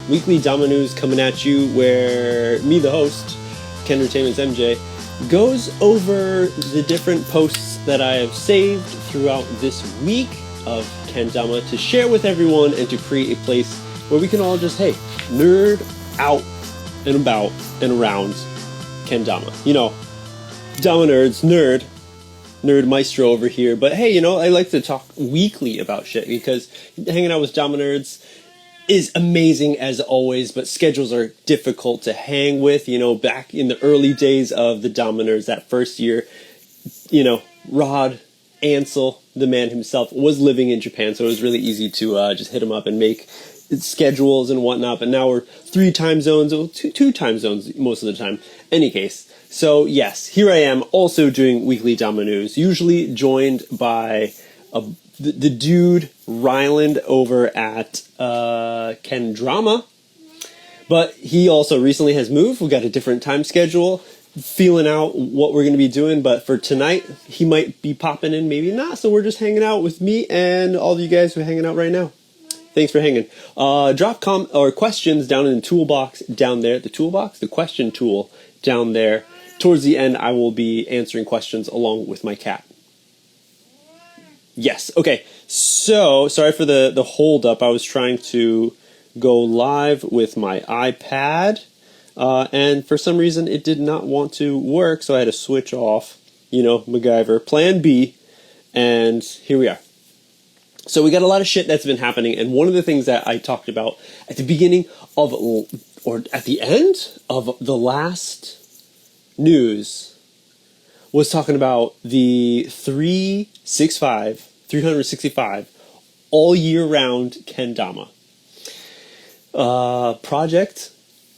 weekly Dama news coming at you where me, the host, KENDERTAINMENT's MJ, goes over the different posts that I have saved throughout this week of kendama to share with everyone and to create a place where we can all just, hey, nerd out and about and around kendama. You know, Dama nerds, nerd maestro over here, but hey, you know, I like to talk weekly about shit because hanging out with Dama nerds is amazing as always, but schedules are difficult to hang with. You know, back in the early days of the Dama nerds, that first year, you know, Rod Ansel, the man himself, was living in Japan, so it was really easy to just hit him up and make schedules and whatnot. But now we're 3 time zones, or two time zones most of the time. Any case, so yes, here I am also doing weekly Dama news, usually joined by the dude Ryland over at Kendrama, but he also recently has moved. We got a different time schedule, feeling out what we're going to be doing, but for tonight, he might be popping in, maybe not, so we're just hanging out with me and all of you guys who are hanging out right now. Thanks for hanging. Drop questions down in the toolbox down there, the question tool down there. Towards the end, I will be answering questions along with my cat. Yes, okay, so sorry for the hold up. I was trying to go live with my iPad, and for some reason it did not want to work, so I had to switch off, you know, MacGyver, plan B, and here we are. So we got a lot of shit that's been happening, and one of the things that I talked about at the beginning of, or at the end of the last news was talking about the 365 all year round kendama project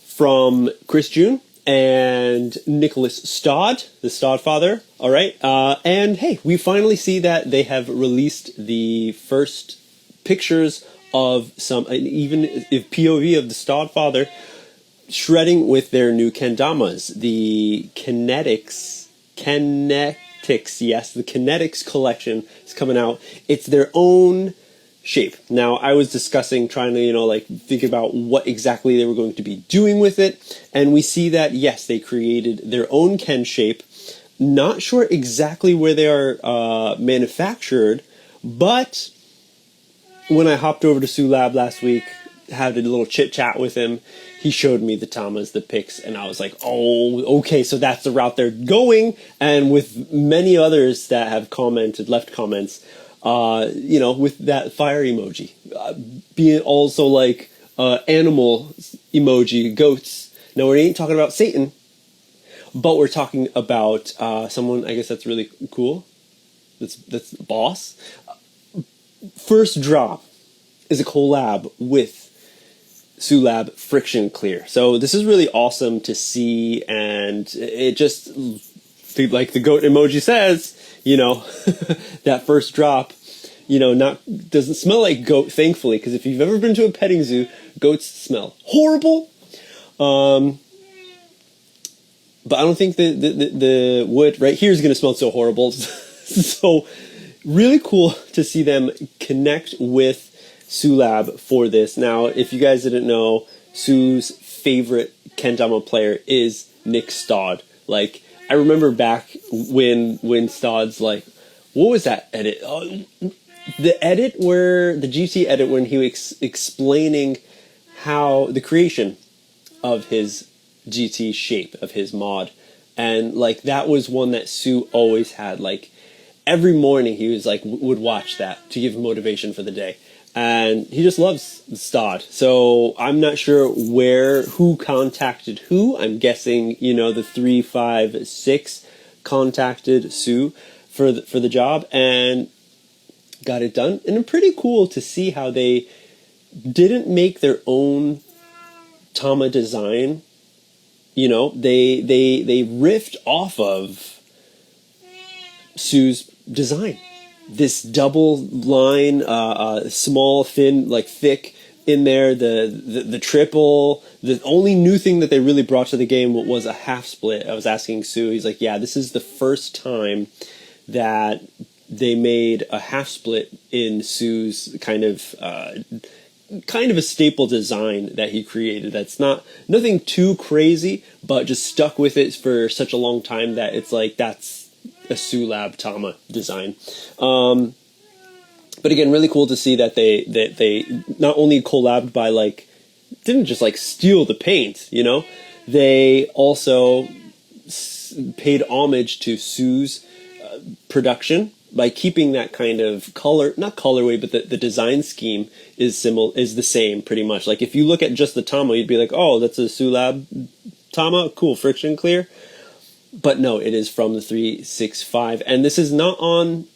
from Chris June and Nicholas Stodd, the Stodd father. All right, and hey, we finally see that they have released the first pictures of some, even if POV of the Stodd father shredding with their new kendamas, the Kinetics, yes, the Kinetics collection is coming out. It's their own shape. Now, I was discussing, trying to, you know, like, think about what exactly they were going to be doing with it, and we see that, yes, they created their own Ken shape. Not sure exactly where they are manufactured, but when I hopped over to Sue Lab last week, had a little chit-chat with him, he showed me the tamas, the pics, and I was like, oh, okay, so that's the route they're going. And with many others that have commented, left comments, you know, with that fire emoji, being also like animal emoji, goats. Now, we ain't talking about Satan, but we're talking about someone, I guess that's really cool. That's the boss. First drop is a collab with Sulab Friction Clear. So this is really awesome to see, and it just, like the goat emoji says, you know, that first drop, you know, doesn't smell like goat, thankfully, because if you've ever been to a petting zoo, goats smell horrible. But I don't think the wood right here is going to smell so horrible. So really cool to see them connect with Sulab for this. Now, if you guys didn't know, Sue's favorite kendama player is Nick Stodd. Like, I remember back when Stodd's like, what was that edit? The edit where, the GT edit when he was explaining how the creation of his GT shape, of his mod. And like, that was one that Sue always had. Like, every morning he was like, would watch that to give him motivation for the day. And he just loves Stodd. So I'm not sure who contacted who. I'm guessing, you know, the 356 contacted Sue for the job and got it done. And it's pretty cool to see how they didn't make their own Tama design. You know, they riffed off of Sue's design. This double line, small, thin, like thick in there, the triple. The only new thing that they really brought to the game was a half split. I was asking Sue, he's like, yeah, this is the first time that they made a half split in Sue's kind of kind of a staple design that he created. That's nothing too crazy, but just stuck with it for such a long time that it's like that's a Sulab Tama design. But again, really cool to see that they not only collabed by like, didn't just like steal the paint, you know, they also paid homage to Sue's production by keeping that kind of color, not colorway, but the design scheme is the same pretty much. Like if you look at just the Tama, you'd be like, oh, that's a Sulab Tama, cool, friction clear. But no, it is from the 365, and this is not on.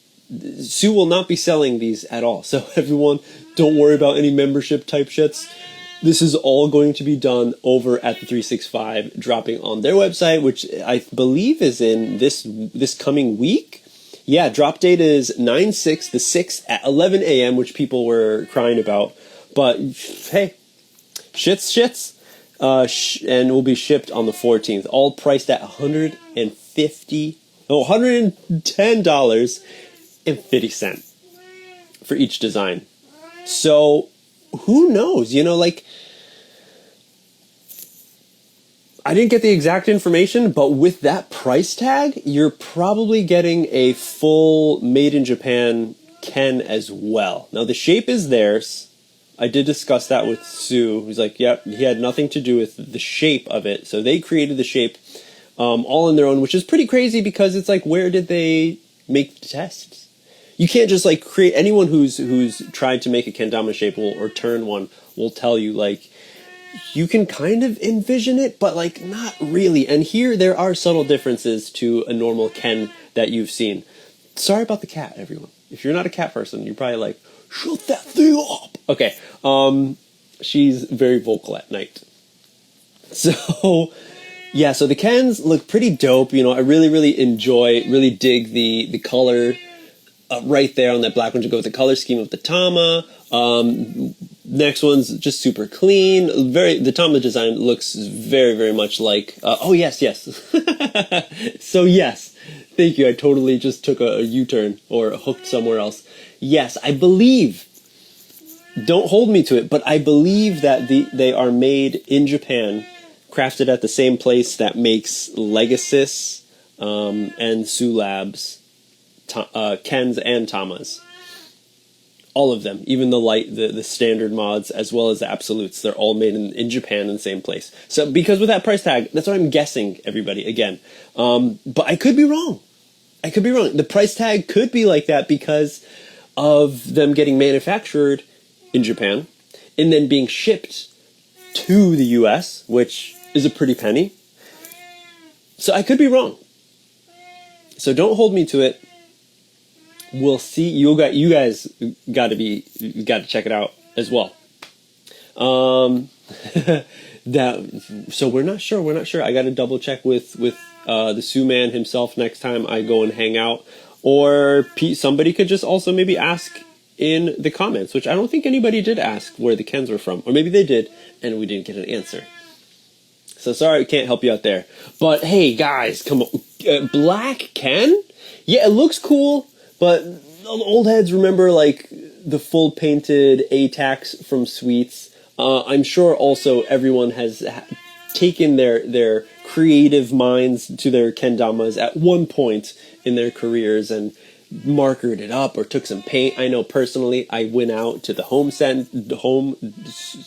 Sue will not be selling these at all. So everyone, don't worry about any membership type shits. This is all going to be done over at the 365, dropping on their website, which I believe is in this coming week. Yeah, drop date is 9/6, the 6th at 11 a.m., which people were crying about. But hey, shits. And will be shipped on the 14th. All priced at $110.50 for each design. So who knows? You know, like, I didn't get the exact information, but with that price tag, you're probably getting a full made in Japan Ken as well. Now the shape is theirs. I did discuss that with Sue. He's like, yep, he had nothing to do with the shape of it. So they created the shape all on their own, which is pretty crazy because it's like, where did they make the tests? You can't just like create. Anyone who's tried to make a kendama shape or turn one will tell you like, you can kind of envision it, but like not really. And here there are subtle differences to a normal Ken that you've seen. Sorry about the cat, everyone. If you're not a cat person, you're probably like, shut that thing up. Okay. She's very vocal at night. So, yeah, so the Kens look pretty dope. You know, I really dig the color right there on that black one to go with the color scheme of the Tama. Next one's just super clean. The Tama design looks very much like, oh yes. So yes, thank you. I totally just took a U-turn or hooked somewhere else. Yes, I believe, don't hold me to it, but I believe that they are made in Japan, crafted at the same place that makes Legasis and Sulab's Kens and Tamas. All of them, even the standard mods as well as the absolutes, they're all made in Japan in the same place. So because with that price tag, that's what I'm guessing, everybody, again. But I could be wrong. The price tag could be like that because of them getting manufactured in Japan and then being shipped to the US, which is a pretty penny. So I could be wrong. So don't hold me to it. We'll see. You guys got to check it out as well. So we're not sure. I got to double check with the Sue man himself next time I go and hang out. Or somebody could just also maybe ask in the comments, which I don't think anybody did ask where the Kens were from. Or maybe they did, and we didn't get an answer. So sorry, I can't help you out there. But hey, guys, come on. Black Ken? Yeah, it looks cool, but old heads remember, like, the full painted ATACs from Sweets. I'm sure also everyone has taken their creative minds to their kendamas at one point in their careers and markered it up or took some paint. I know personally, I went out to the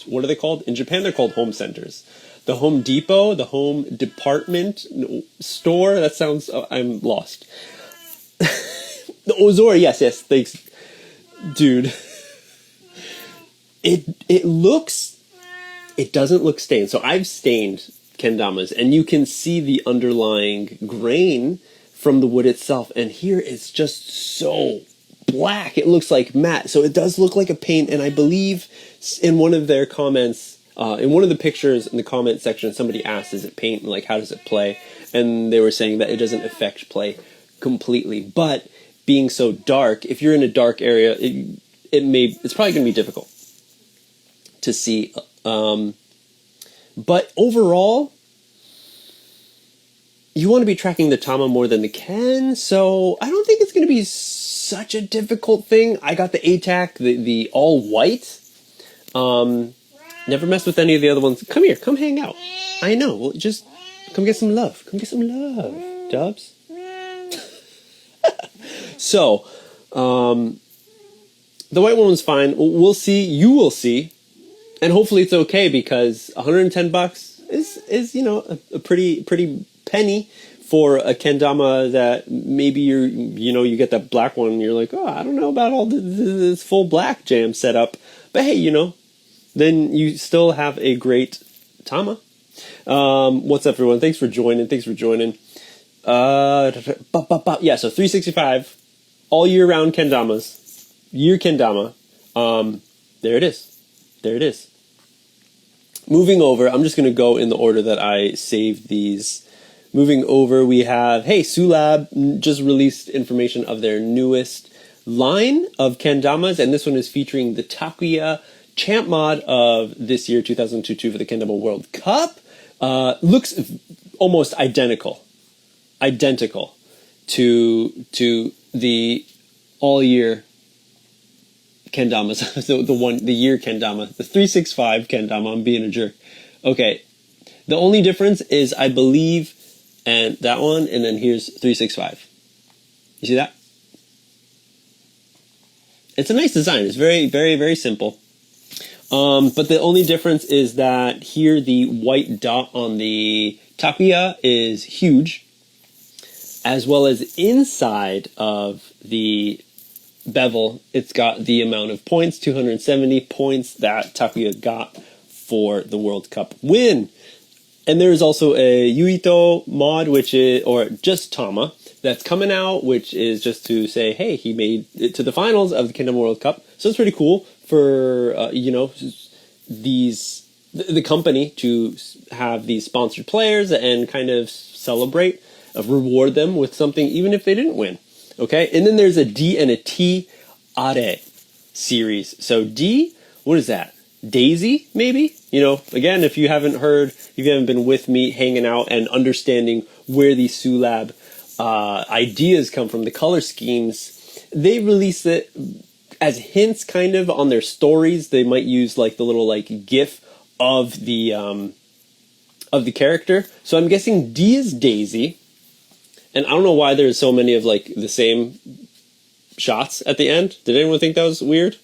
what are they called? In Japan, they're called home centers. The Home Depot, the Home Department store. That sounds, I'm lost. The Ozora, yes, thanks. Dude. It doesn't look stained. So I've stained kendamas, and you can see the underlying grain from the wood itself. And here it's just so black. It looks like matte. So it does look like a paint. And I believe in one of their comments, in one of the pictures in the comment section, somebody asked, is it paint? And like, how does it play? And they were saying that it doesn't affect play completely. But being so dark, if you're in a dark area, it's probably going to be difficult to see. But overall, you want to be tracking the Tama more than the Ken, so I don't think it's going to be such a difficult thing. I got the ATAC, the all white. Never messed with any of the other ones. Come here, come hang out. I know, well, just come get some love. Come get some love, Dubs. So, the white one was fine. We'll see. You will see. And hopefully it's okay, because $110 is you know, a pretty penny for a kendama that maybe you get that black one and you're like, oh, I don't know about all this full black jam setup. But hey, then you still have a great Dama. What's up, everyone? Thanks for joining. Yeah, so 365 all year round kendamas. Year kendama. There it is. Moving over, I'm just going to go in the order that I saved these. Moving over, we have, hey, Sulab just released information of their newest line of kendamas, and this one is featuring the Takuya champ mod of this year, 2022, for the Kendama World Cup. Looks almost identical to the all year kendamas, the year kendama, the 365 kendama. I'm being a jerk. Okay, the only difference is, I believe, and that one, and then here's 365. You see that? It's a nice design. It's very, very, very simple. But the only difference is that here the white dot on the Takuya is huge, as well as inside of the bevel, it's got the amount of points, 270 points that Takuya got for the World Cup win. And there's also a Yuito mod, which is, or just Dama, that's coming out, which is just to say, hey, he made it to the finals of the Kendama World Cup. So it's pretty cool for, the company to have these sponsored players and kind of celebrate, reward them with something, even if they didn't win. Okay, and then there's a D and a T Are series. So D, what is that? Daisy, maybe? Again, if you haven't been with me hanging out and understanding where these Sulab ideas come from, the color schemes, they release it as hints kind of on their stories. They might use like the little like GIF of the character. So I'm guessing D is Daisy. And I don't know why there's so many of like the same shots at the end. Did anyone think that was weird?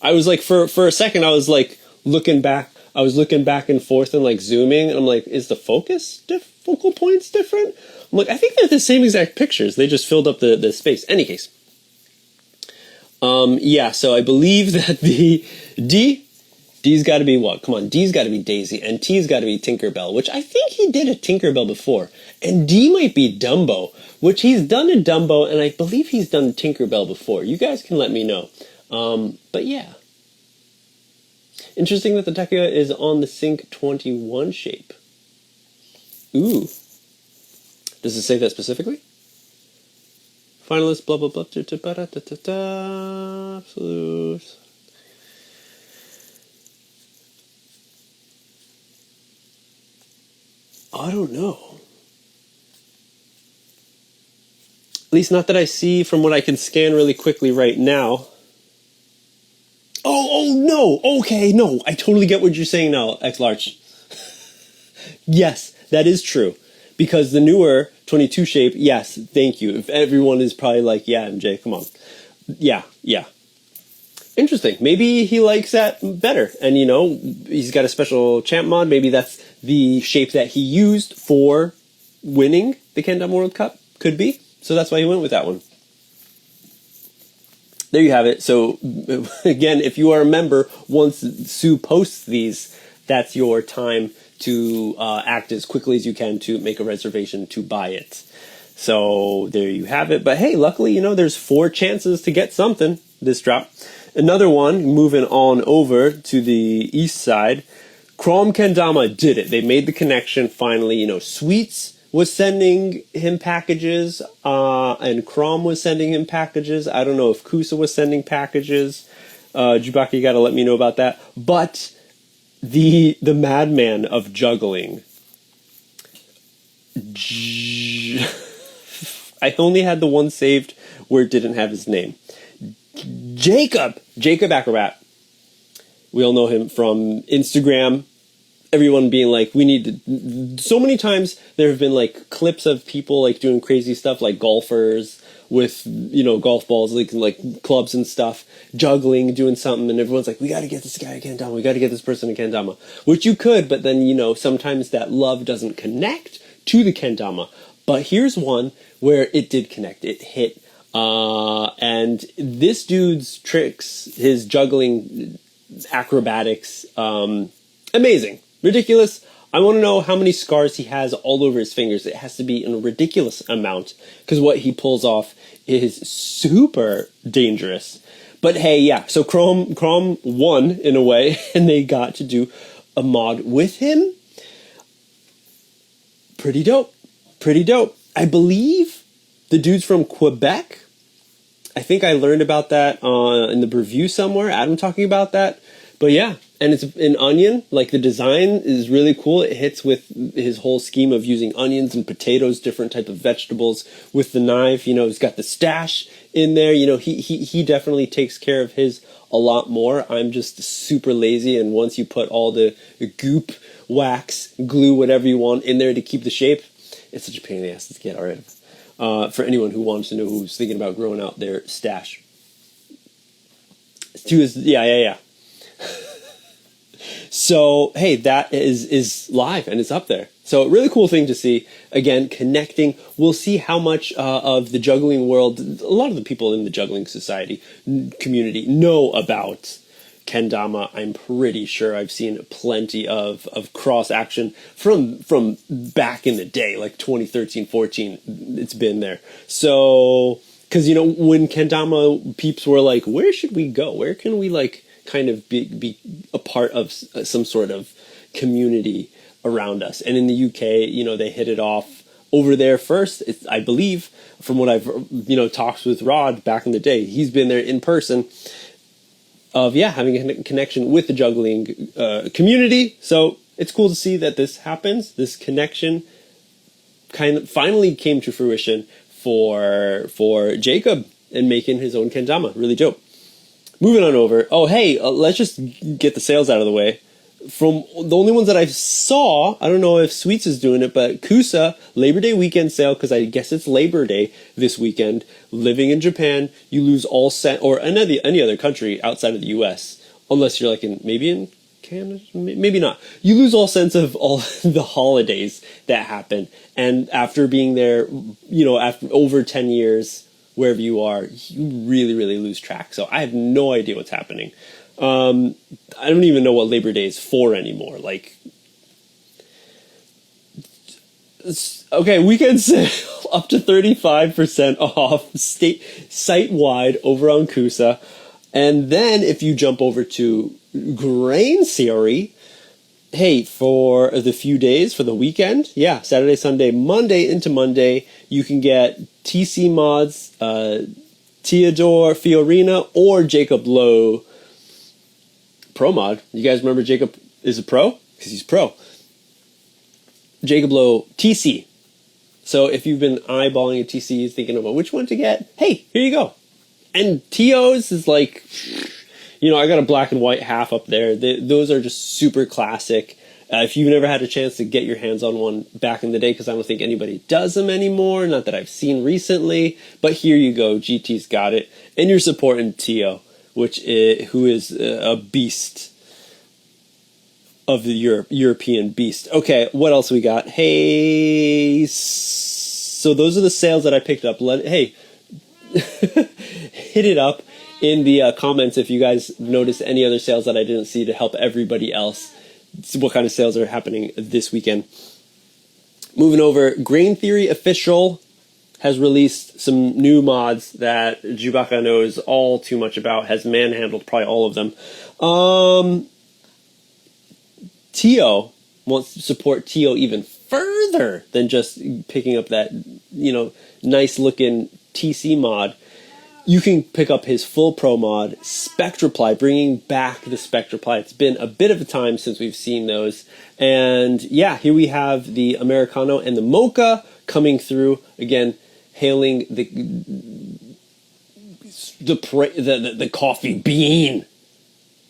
I was like, for a second, I was like looking back. I was looking back and forth and like zooming. And I'm like, is the focal points different? I'm like, I think they're the same exact pictures. They just filled up the space. Any case. Yeah, so I believe that the D's got to be what? Come on, D's got to be Daisy, and T's got to be Tinkerbell, which I think he did a Tinkerbell before. And D might be Dumbo, which he's done a Dumbo, and I believe he's done Tinkerbell before. You guys can let me know. But yeah. Interesting that the Takuya is on the Sync 21 shape. Ooh. Does it say that specifically? Finalist, blah, blah, blah, absolute. I don't know. At least not that I see from what I can scan really quickly right now. Oh, no. Okay, no. I totally get what you're saying now, X-Large. Yes, that is true. Because the newer 22 shape, yes, thank you. If everyone is probably like, yeah, MJ, come on. Yeah. Interesting. Maybe he likes that better. And, he's got a special champ mod. Maybe that's the shape that he used for winning the Kendama World Cup. Could be. So that's why he went with that one. There you have it. So, again, if you are a member, once Sue posts these, that's your time to act as quickly as you can to make a reservation to buy it. So there you have it. But hey, luckily, there's 4 chances to get something this drop. Another one, moving on over to the east side, Krom Kendama did it. They made the connection finally. Sweets was sending him packages, and Krom was sending him packages. I don't know if Kusa was sending packages. Jubaki, you got to let me know about that. But the madman of juggling. I only had the one saved where it didn't have his name. Jacob Acrobat. We all know him from Instagram. Everyone being like, we need to... So many times there have been like clips of people like doing crazy stuff, like golfers with, you know, golf balls, like clubs and stuff, juggling, doing something, and everyone's like, we got to get this guy a kendama, we got to get this person a kendama, which you could, but then, you know, sometimes that love doesn't connect to the kendama. But here's one where it did connect, it hit, and this dude's tricks, his juggling acrobatics, amazing, ridiculous. I want to know how many scars he has all over his fingers. It has to be in a ridiculous amount, because what he pulls off is super dangerous. But hey, yeah, so Krom won in a way, and they got to do a mod with him. Pretty dope. Pretty dope. I believe the dude's from Quebec. I think I learned about that in the review somewhere. Adam talking about that. But yeah, and it's an onion. Like, the design is really cool. It hits with his whole scheme of using onions and potatoes, different type of vegetables with the knife. You know, he's got the stash in there. You know, he definitely takes care of his a lot more. I'm just super lazy, and once you put all the goop, wax, glue, whatever you want in there to keep the shape, it's such a pain in the ass to get rid of. For anyone who wants to know, who's thinking about growing out their stash. Yeah. So, hey, that is live, and it's up there. So, really cool thing to see. Again, connecting. We'll see how much of the juggling world, a lot of the people in the juggling society community know about kendama. I'm pretty sure I've seen plenty of cross action from back in the day, like 2013, 14. It's been there. So, because, you know, when kendama peeps were like, where should we go? Where can we, like, kind of be a part of some sort of community around us? And in the UK, you know, they hit it off over there first. I believe, from what I've, you know, talked with Rod back in the day, he's been there in person, of, yeah, having a connection with the juggling community. So it's cool to see that this happens. This connection kind of finally came to fruition for Jacob and making his own kendama. Really dope. Moving on over. Oh, hey, let's just get the sales out of the way. From the only ones that I saw, I don't know if Sweets is doing it, but Kusa, Labor Day weekend sale, because I guess it's Labor Day this weekend. Living in Japan, you lose all or any other country outside of the U.S., unless you're like maybe in Canada, maybe not. You lose all sense of all the holidays that happen. And after being there, you know, after over 10 years, wherever you are, you really, really lose track. So I have no idea what's happening. I don't even know what Labor Day is for anymore. Like, okay, weekend sale up to 35% off site-wide over on Kusa. And then if you jump over to Grain Theory, hey, for the few days, for the weekend, yeah, Saturday, Sunday, Monday into Monday, you can get TC mods, Theodore Fiorina, or Jacob Lowe Pro mod. You guys remember Jacob is a pro? Because he's pro. Jacob Lowe TC. So if you've been eyeballing a TC, thinking about which one to get, hey, here you go. And TOs is like, you know, I got a black and white half up there. Those are just super classic. If you've never had a chance to get your hands on one back in the day, because I don't think anybody does them anymore, not that I've seen recently, but here you go, GT's got it. And you're supporting TO, who is a beast of the European beast. Okay, what else we got? Hey, so those are the sales that I picked up. Hey, hit it up in the comments if you guys noticed any other sales that I didn't see, to help everybody else see what kind of sales are happening this weekend. Moving over, Grain Theory Official has released some new mods that Chewbacca knows all too much about, has manhandled probably all of them. Tio wants to support Tio even further than just picking up that, you know, nice looking TC mod. You can pick up his full pro mod, Spectraply, bringing back the Spectraply. It's been a bit of a time since we've seen those. And yeah, here we have the Americano and the Mocha coming through. Again, hailing the coffee bean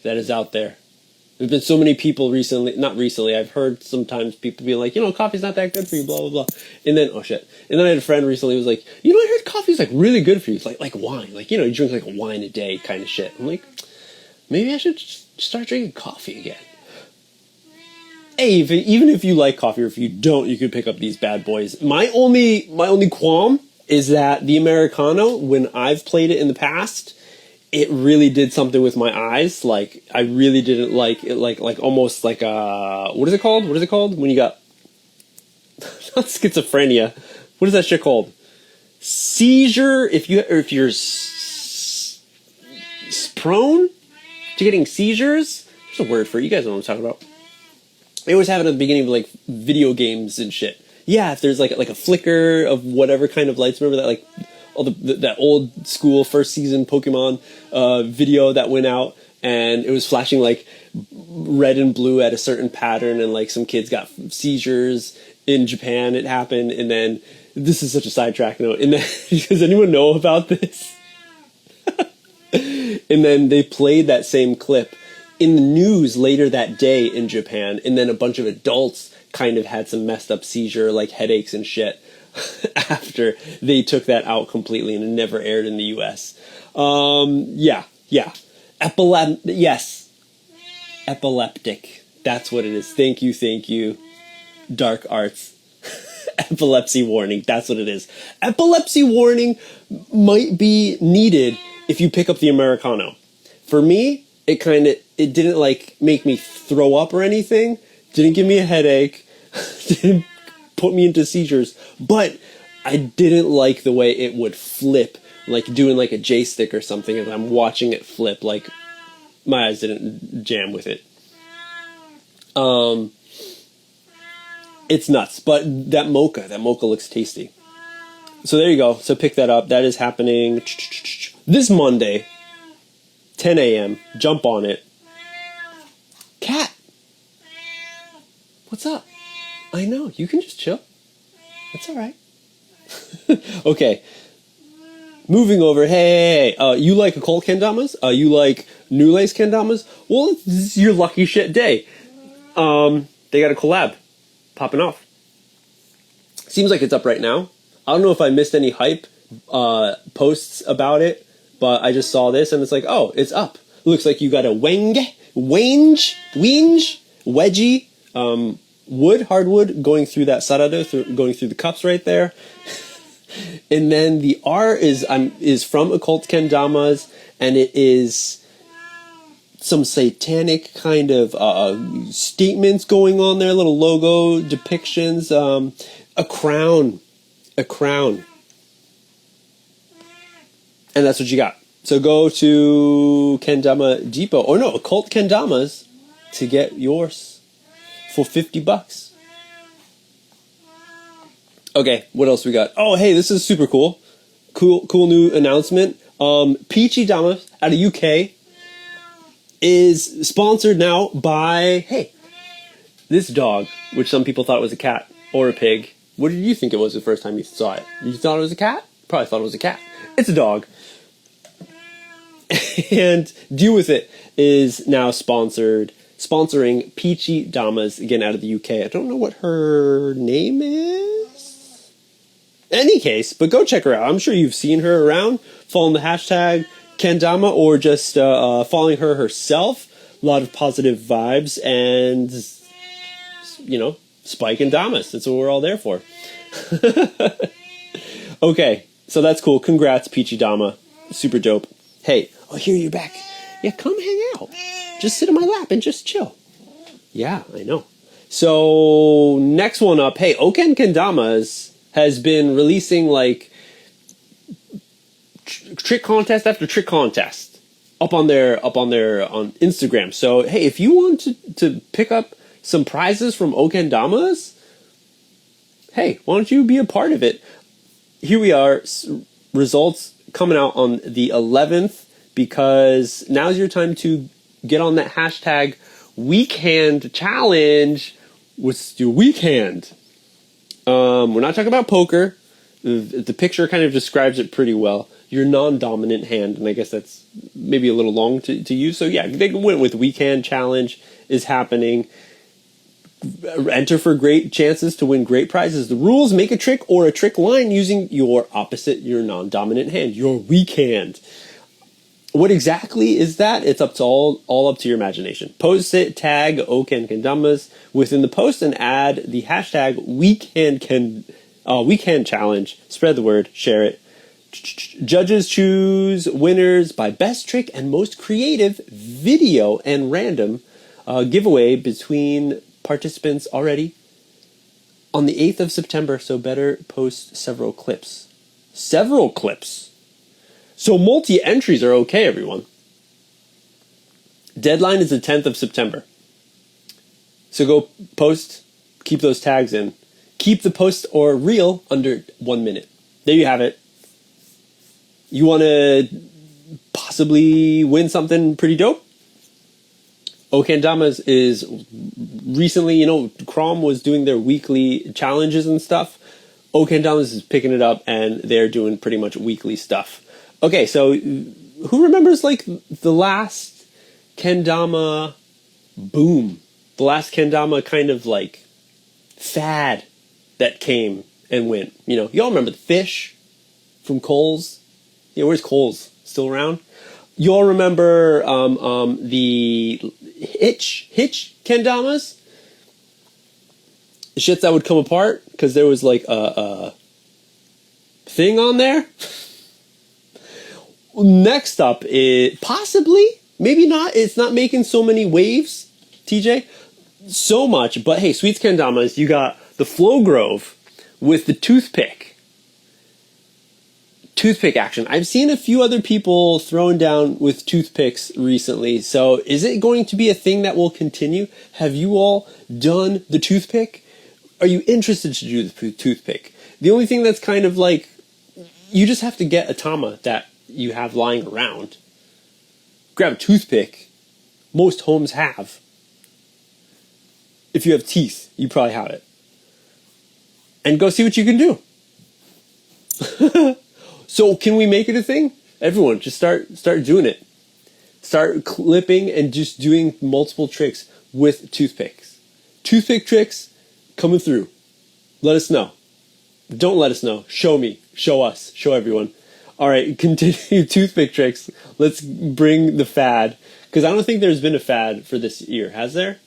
that is out there. There's been so many people recently, not recently, I've heard sometimes people be like, coffee's not that good for you, blah, blah, blah. And then, oh shit. And then I had a friend recently who was like, I heard coffee's like really good for you. It's like wine. Like, you drink like a wine a day kind of shit. I'm like, maybe I should start drinking coffee again. Hey, even if you like coffee or if you don't, you could pick up these bad boys. My only qualm is that the Americano, when I've played it in the past, it really did something with my eyes. Like, I really didn't like it, like almost like what is it called? What is it called when you got not schizophrenia? What is that shit called? Seizure. If you're prone to getting seizures, there's a word for it. You guys know what I'm talking about. They always have it at the beginning of like video games and shit. Yeah, if there's like a flicker of whatever kind of lights. Remember that like all that old school first season Pokemon video that went out, and it was flashing like red and blue at a certain pattern, and like some kids got seizures in Japan. It happened, and then this is such a sidetrack note. And then does anyone know about this? And then they played that same clip in the news later that day in Japan, and then a bunch of adults kind of had some messed up seizure, like headaches and shit, after they took that out completely, and it never aired in the U.S. Yeah. Yes. Epileptic. That's what it is. Thank you. Dark arts. Epilepsy warning. That's what it is. Epilepsy warning might be needed if you pick up the Americano. For me, it didn't like make me throw up or anything. Didn't give me a headache. Didn't put me into seizures. But I didn't like the way it would flip, like doing like a J-stick or something, and I'm watching it flip. Like, my eyes didn't jam with it. It's nuts. But that mocha looks tasty. So there you go. So pick that up. That is happening this Monday, 10 a.m. Jump on it. Cat, what's up? I know, you can just chill. That's all right. Okay. Moving over. Hey, you like occult kendamas? You like new lace kendamas? Well, this is your lucky shit day. They got a collab popping off. Seems like it's up right now. I don't know if I missed any hype posts about it, but I just saw this and it's like, oh, it's up. Looks like you got a wedgie, hardwood going through that sarado, going through the cups right there. And then the R is from Occult Kendamas, and it is some satanic kind of statements going on there, little logo depictions, a crown. And that's what you got. So go to Kendama Depot, or no, Occult Kendamas, to get yours for $50. Okay, what else we got? Oh, hey, this is super cool. Cool new announcement. Peachy Dama out of UK is sponsored now by, hey, this dog, which some people thought was a cat or a pig. What did you think it was the first time you saw it? You thought it was a cat? Probably thought it was a cat. It's a dog. And Deal With It is now sponsoring Peachy Damas, again, out of the UK. I don't know what her name is. Any case, but go check her out. I'm sure you've seen her around, following the hashtag Kendama, or just following her herself. A lot of positive vibes and, Spike and Damas. That's what we're all there for. Okay, so that's cool. Congrats, Peachy Dama. Super dope. Hey, here you're back. Yeah, come hang out. Just sit in my lap and just chill. Yeah, I know. So, next one up. Hey, Oken Kendamas has been releasing, trick contest after trick contest up on Instagram. So, hey, if you want to pick up some prizes from Oken Kendamas, hey, why don't you be a part of it? Here we are, results coming out on the 11th, because now's your time to get on that hashtag weak hand challenge. What's your weak hand? We're not talking about poker. The picture kind of describes it pretty well. your non-dominant hand. And I guess that's maybe a little long to use. So yeah, they went with weak hand challenge is happening. Enter for great chances to win great prizes. The rules: make a trick or a trick line using your non-dominant hand, your weak hand. What exactly is that? It's up to all up to your imagination. Post it, tag kendamas within the post, and add the hashtag weak hand challenge. Spread the word, share it. Judges choose winners by best trick and most creative video and random giveaway between participants already on the 8th of September, so better post several clips. Several clips. So multi-entries are okay, everyone. Deadline is the 10th of September. So go post, keep those tags in. Keep the post or reel under 1 minute. There you have it. You want to possibly win something pretty dope? Kendamas is recently, Krom was doing their weekly challenges and stuff. Kendamas is picking it up, and they're doing pretty much weekly stuff. Okay, so who remembers like the last kendama boom? The last kendama kind of like fad that came and went. Y'all remember the fish from Kohl's? Yeah, where's Kohl's? Still around? You all remember the hitch kendamas? The shits that would come apart because there was like a thing on there. Next up is possibly, maybe not. It's not making so many waves, TJ, so much. But hey, sweets kendamas, you got the Flow Grove with the toothpick action. I've seen a few other people throwing down with toothpicks recently. So is it going to be a thing that will continue? Have you all done the toothpick? Are you interested to do the toothpick? The only thing that's kind of like, you just have to get a Dama that you have lying around. Grab a toothpick. Most homes have. If you have teeth, you probably have it. And go see what you can do. So can we make it a thing? Everyone, just start doing it. Start clipping and just doing multiple tricks with toothpicks. Toothpick tricks coming through. Let us know. Don't let us know. Show me. Show us. Show everyone. All right, continue toothpick tricks. Let's bring the fad. Because I don't think there's been a fad for this year. Has there?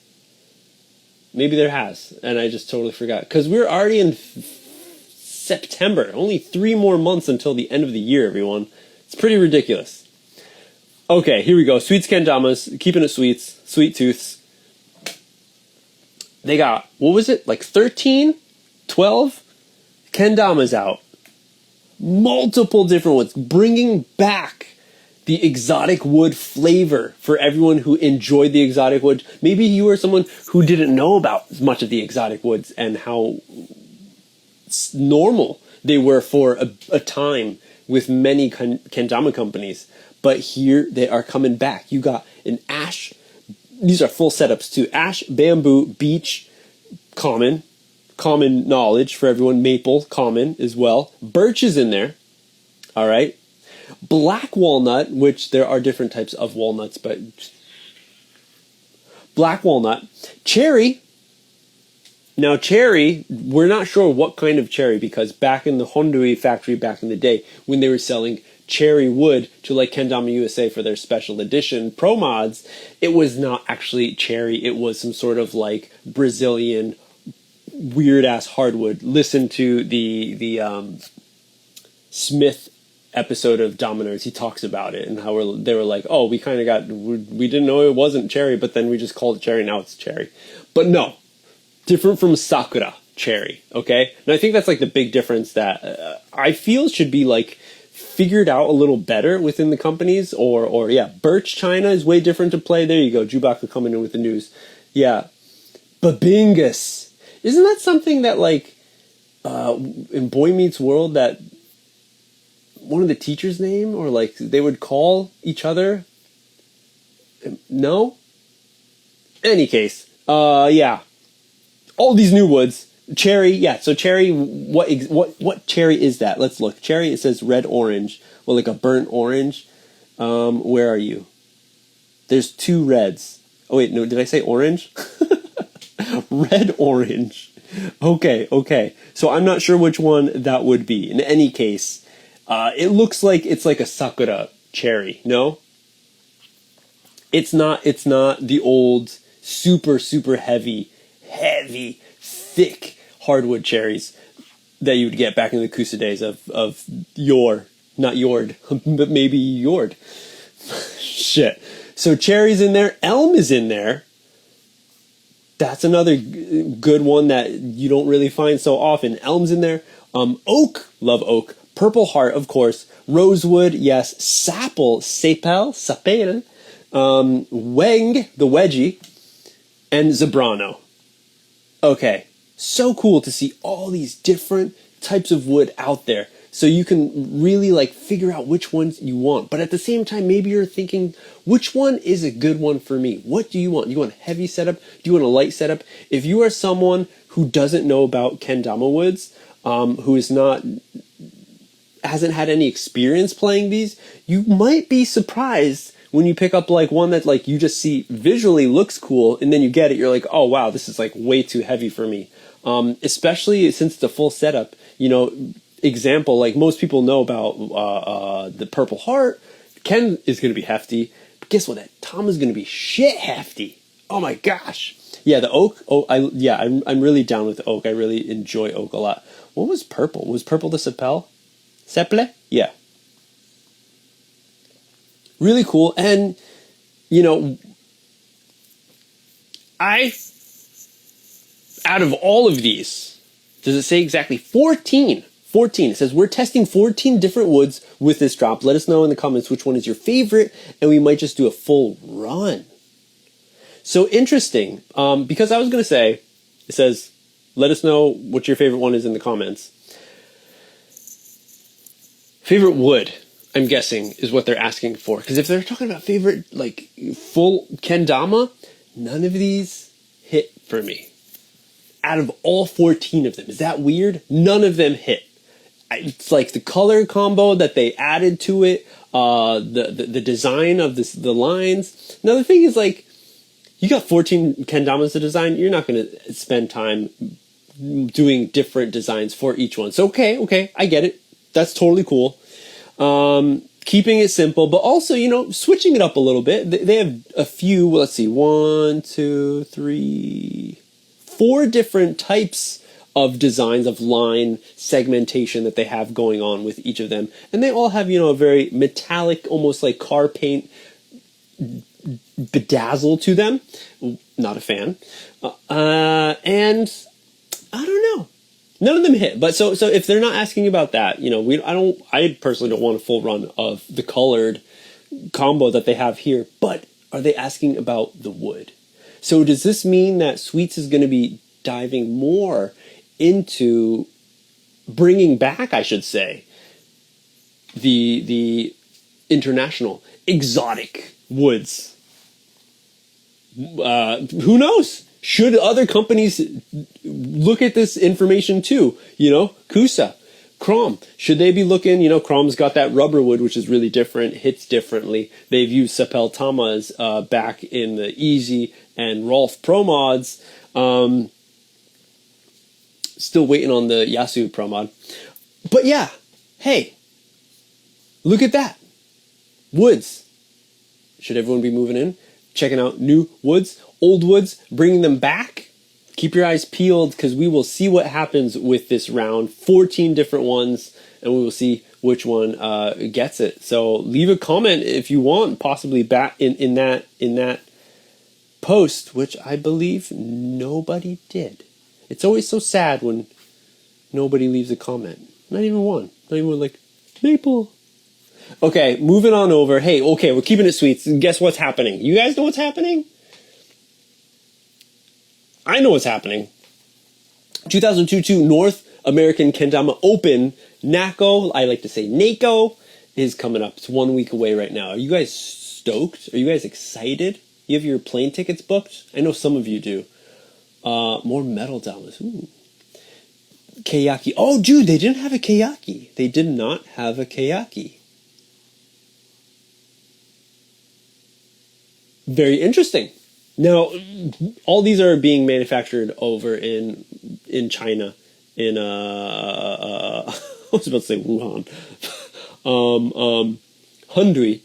Maybe there has. And I just totally forgot. Because we're already in September. Only 3 more months until the end of the year, everyone. It's pretty ridiculous. Okay, here we go. Sweets kendamas. Keeping it sweets. Sweet tooths. They got, what was it? Like 13? 12? Kendamas out. Multiple different ones. Bringing back the exotic wood flavor for everyone who enjoyed the exotic wood. Maybe you were someone who didn't know about much of the exotic woods and how normal they were for a time with many kendama companies. But here they are coming back. You got an ash. These are full setups too. Ash, bamboo, beech, common knowledge for everyone. Maple, common as well. Birch is in there. All right. Black walnut, which there are different types of walnuts, but black walnut. Cherry. Now cherry, we're not sure what kind of cherry, because back in the Hondui factory back in the day, when they were selling cherry wood to like Kendama USA for their special edition pro mods, it was not actually cherry. It was some sort of like Brazilian weird ass hardwood. Listen to the Smith episode of Dominoes. He talks about it and how they were like, oh, we didn't know it wasn't cherry, but then we just called it cherry. Now it's cherry. But no, different from Sakura cherry. Okay. And I think that's like the big difference that I feel should be like figured out a little better within the companies, or yeah, Birch China is way different to play. There you go. Chewbacca coming in with the news. Yeah. Babingus. Isn't that something that like, in Boy Meets World, that one of the teachers' name, or like they would call each other? No? Any case, yeah. All these new woods. Cherry, yeah. So cherry, what cherry is that? Let's look. Cherry, it says red orange. or like a burnt orange. Where are you? There's 2 reds. Oh wait, no, did I say orange? Red orange. Okay. So I'm not sure which one that would be. In any case, it looks like it's like a sakura cherry. No? It's not the old super heavy, thick hardwood cherries that you would get back in the Kusa days of yore. Not yord, but maybe yord. Shit. So cherry's in there. Elm is in there. That's another good one that you don't really find so often. Elm's in there. Oak. Love oak. Purple heart, of course. Rosewood, yes. Sapel. Weng, the wedgie. And zebrano. Okay. So cool to see all these different types of wood out there. So you can really like figure out which ones you want. But at the same time, maybe you're thinking, which one is a good one for me? What do you want? Do you want a heavy setup? Do you want a light setup? If you are someone who doesn't know about kendama woods, who hasn't had any experience playing these, you might be surprised when you pick up like one that like you just see visually looks cool, and then you get it, you're like, oh wow, this is like way too heavy for me. Especially since it's a full setup, you know. Example, like most people know about the Purple Heart. Ken is going to be hefty, but guess what? That Tom is going to be shit hefty. Oh my gosh! Yeah, the oak. I'm really down with the oak. I really enjoy oak a lot. What was purple? Was purple the Sepel? Seple? Yeah. Really cool, and you know, out of all of these, does it say exactly 14? 14. It says, we're testing 14 different woods with this drop. Let us know in the comments which one is your favorite, and we might just do a full run. So interesting, because I was going to say, it says, let us know what your favorite one is in the comments. Favorite wood, I'm guessing, is what they're asking for. Because if they're talking about favorite, like, full kendama, none of these hit for me. Out of all 14 of them. Is that weird? None of them hit. It's like the color combo that they added to it, the design of the lines. Another thing is, like, you got 14 kendamas to design. You're not going to spend time doing different designs for each one. So okay, I get it. That's totally cool. Keeping it simple, but also, you know, switching it up a little bit. They have a few, let's see, 1, 2, 3, 4 different types of designs of line segmentation that they have going on with each of them. And they all have, you know, a very metallic, almost like car paint bedazzle to them. Not a fan. And I don't know. None of them hit. But so if they're not asking about that, you know, I personally don't want a full run of the colored combo that they have here. But are they asking about the wood? So does this mean that Sweets is going to be diving more into bringing back, I should say, the international exotic woods? Who knows? Should other companies look at this information too? You know, Kusa, Krom, should they be looking? You know, Krom's got that rubber wood, which is really different, hits differently. They've used Sapel Tamas back in the Easy and Rolf Pro mods. Still waiting on the Yasu Pro mod. But yeah, hey, look at that. Woods. Should everyone be moving in? Checking out new woods, old woods, bringing them back? Keep your eyes peeled, because we will see what happens with this round. 14 different ones, and we will see which one gets it. So leave a comment if you want, possibly back in that post, which I believe nobody did. It's always so sad when nobody leaves a comment. Not even one. Not even one like, Maple. Okay, moving on over. Hey, okay, we're keeping it sweet. Guess what's happening? You guys know what's happening? I know what's happening. 2022 North American Kendama Open, NAKO, I like to say NAKO, is coming up. It's 1 week away right now. Are you guys stoked? Are you guys excited? You have your plane tickets booked? I know some of you do. More metal Damas. Ooh. Keyaki. Oh, dude, they didn't have a Keyaki. They did not have a Keyaki. Very interesting. Now, all these are being manufactured over in China, in I was about to say Wuhan, Hundui,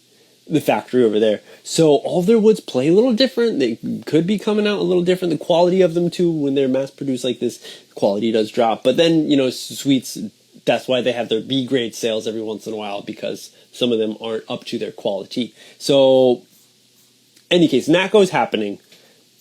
the factory over there. So all their woods play a little different. They could be coming out a little different. The quality of them too, when they're mass produced like this, quality does drop. But then, you know, sweets, that's why they have their B grade sales every once in a while, because some of them aren't up to their quality. So, any case, NAKO is happening.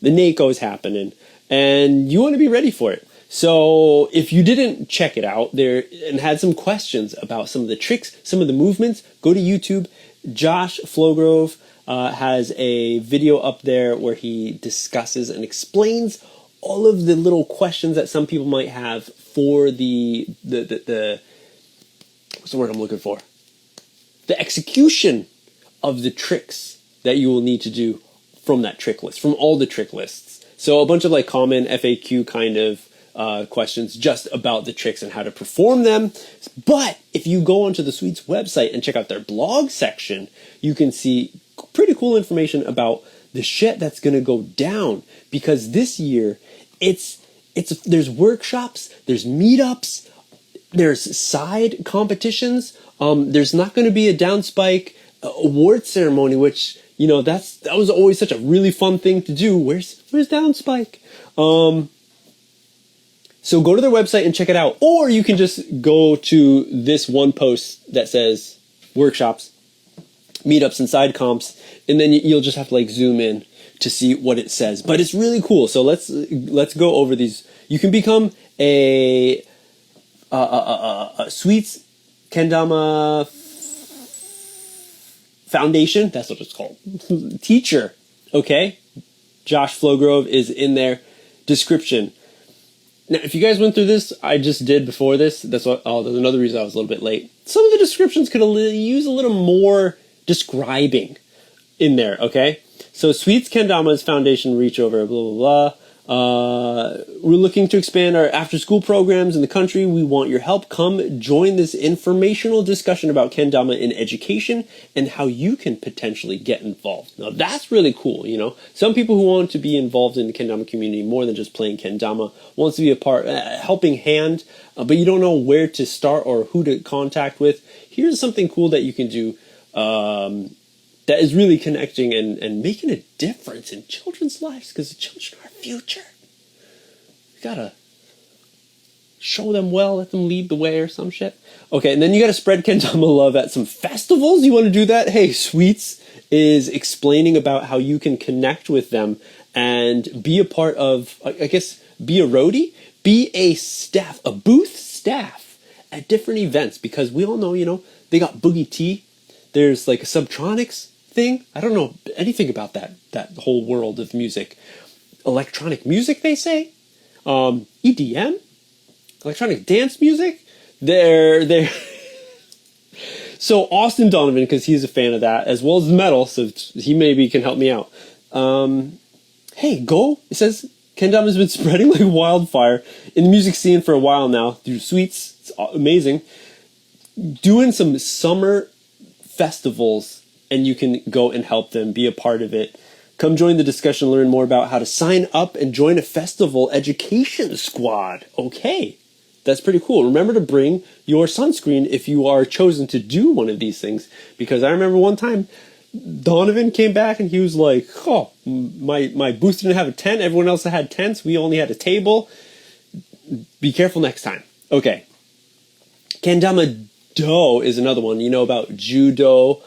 The NAKO is happening, and you want to be ready for it. So if you didn't check it out there and had some questions about some of the tricks, some of the movements, go to YouTube. Josh Flogrove has a video up there where he discusses and explains all of the little questions that some people might have for the what's the word I'm looking for? The execution of the tricks that you will need to do from that trick list, from all the trick lists. So a bunch of like common FAQ kind of questions just about the tricks and how to perform them. But if you go onto the Sweets website and check out their blog section, you can see pretty cool information about the shit that's going to go down, because this year there's workshops, there's meetups, there's side competitions. There's not going to be a downspike award ceremony, which, you know, that was always such a really fun thing to do. Where's downspike? So go to their website and check it out. Or you can just go to this one post that says workshops, meetups, and side comps, and then you'll just have to like zoom in to see what it says. But it's really cool. So let's go over these. You can become a Sweets Kendama Foundation. That's what it's called. Teacher. Okay. Josh Flogrove is in there. Description. Now, if you guys went through this, I just did before this. That's what. Oh, there's another reason I was a little bit late. Some of the descriptions could use a little more describing in there. Okay. So Sweets Kendama's foundation reach over blah blah blah. We're looking to expand our after-school programs in the country. We want your help. Come join this informational discussion about kendama in education and how you can potentially get involved. Now that's really cool. You know, some people who want to be involved in the kendama community more than just playing kendama, wants to be a part, helping hand, but you don't know where to start or who to contact with. Here's something cool that you can do. That is really connecting and making a difference in children's lives, because the children are our future. You gotta show them well, let them lead the way or some shit. Okay, and then you gotta spread kendama love at some festivals. You want to do that? Hey, Sweets is explaining about how you can connect with them and be a part of, I guess, be a roadie, be a staff, a booth staff at different events, because we all know, you know, they got Boogie T. There's like a Subtronics thing. I don't know anything about that whole world of music. Electronic music, they say. EDM, electronic dance music. They're so Austin Donovan, because he's a fan of that as well as metal, so he maybe can help me out. Hey, go! It says kendama's been spreading like wildfire in the music scene for a while now through Sweets. It's amazing. Doing some summer festivals, and you can go and help them, be a part of it. Come join the discussion, learn more about how to sign up and join a festival education squad. Okay, that's pretty cool. Remember to bring your sunscreen if you are chosen to do one of these things, because I remember one time Donovan came back and he was like, oh, my booth didn't have a tent. Everyone else had tents. We only had a table. Be careful next time. Okay. Kendama Do is another one. You know about judo,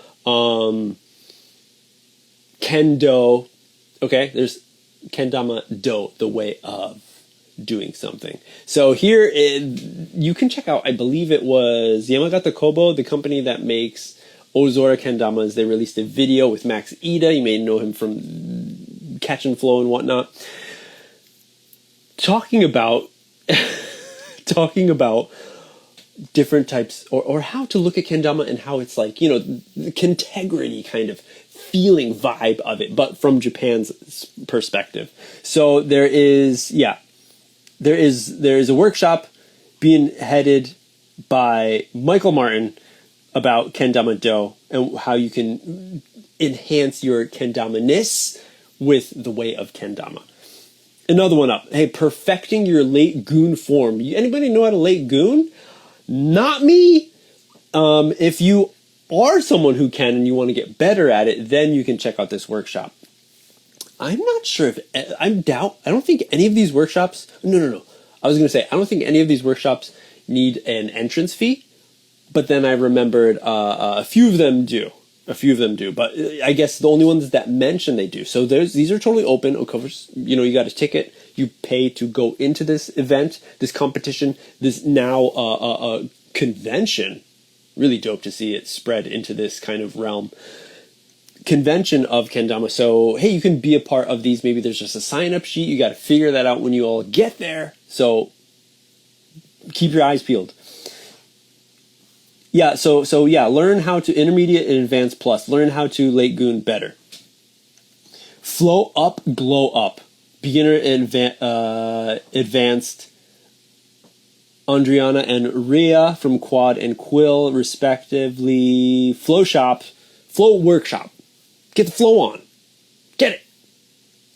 kendo. Okay, there's kendama do, the way of doing something. So here you can check out, I believe it was Yamagata Kobo, the company that makes Ozora kendamas. They released a video with Max Ida. You may know him from Catch and Flow and whatnot. Talking about different types, or how to look at kendama and how it's like, you know, the integrity kind of feeling vibe of it, but from Japan's perspective. So there is a workshop being headed by Michael Martin about kendama do and how you can enhance your kendama-ness with the way of kendama. Another one up. Hey, perfecting your late goon form. Anybody know how to late goon? Not me. If you are someone who can and you want to get better at it, then you can check out this workshop. I'm not sure if I don't think any of these workshops. No. I was going to say I don't think any of these workshops need an entrance fee, but then I remembered a few of them do. But I guess the only ones that mention they do. So these are totally open. Of course, you got a ticket. You pay to go into this event, this competition, this now convention. Really dope to see it spread into this kind of realm. Convention of kendama. So, hey, you can be a part of these. Maybe there's just a sign-up sheet. You got to figure that out when you all get there. So keep your eyes peeled. Yeah, so learn how to intermediate and advanced plus. Learn how to late goon better. Flow up, glow up. Beginner and advanced. Andriana and Rhea from Quad and Quill, respectively. Flow workshop. Get the flow on. Get it.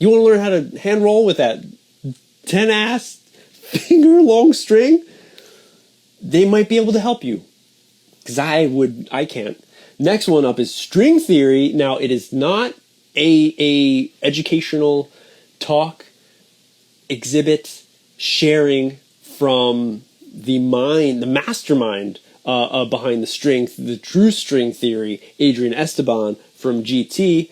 You want to learn how to hand roll with that 10-ass finger long string? They might be able to help you. Because I can't. Next one up is string theory. Now, it is not a educational talk, exhibit, sharing from the mastermind behind the true string theory, Adrian Esteban from GT.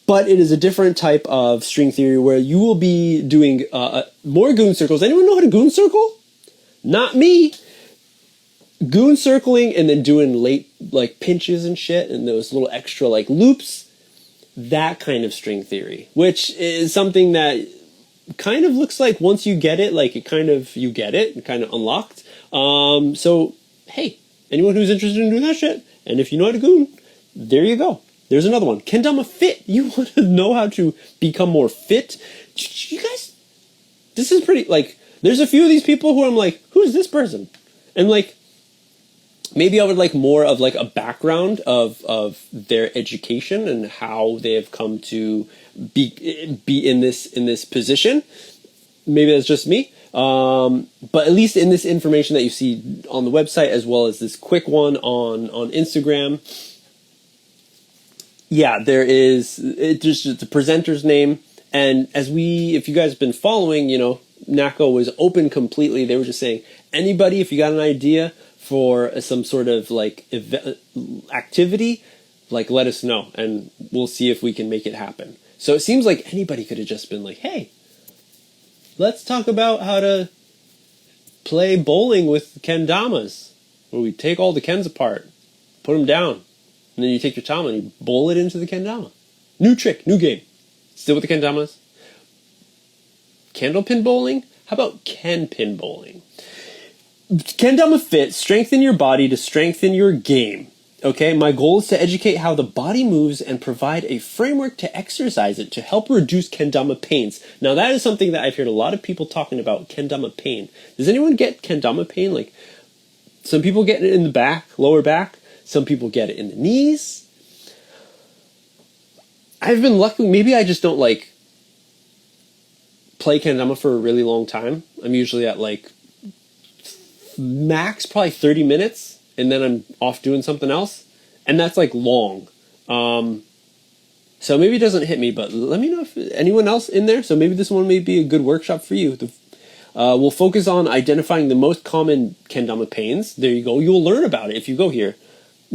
But it is a different type of string theory where you will be doing more goon circles. Anyone know how to goon circle? Not me. Goon circling and then doing late pinches and shit and those little extra loops. That kind of string theory, which is something that kind of looks like once you get it, you get it kind of unlocked. So, hey, anyone who's interested in doing that shit, and if you know how to goon, there you go. There's another one. Kendama fit. You want to know how to become more fit? You guys, this is pretty, there's a few of these people who I'm like, who's this person? And maybe I would like more of a background of their education and how they have come to be in this position. Maybe that's just me. But at least in this information that you see on the website, as well as this quick one on Instagram, yeah, there is just the presenter's name. And if you guys have been following, NAKO was open completely. They were just saying, anybody, if you got an idea for some sort of activity, let us know and we'll see if we can make it happen. So it seems like anybody could have just been hey, let's talk about how to play bowling with kendamas, where we take all the kens apart, put them down, and then you take your tama and you bowl it into the kendama. New trick, new game. Still with the kendamas. Candlepin bowling? How about ken pin bowling? Kendama fit, strengthen your body to strengthen your game. Okay, my goal is to educate how the body moves and provide a framework to exercise it to help reduce kendama pains. Now that is something that I've heard a lot of people talking about, kendama pain. Does anyone get kendama pain? Some people get it in the back, lower back. Some people get it in the knees. I've been lucky, maybe I just don't play kendama for a really long time. I'm usually at max probably 30 minutes and then I'm off doing something else, and that's long. So maybe it doesn't hit me, but let me know if anyone else in there. So maybe this one may be a good workshop for you. We'll focus on identifying the most common kendama pains. There you go. You'll learn about it if you go here.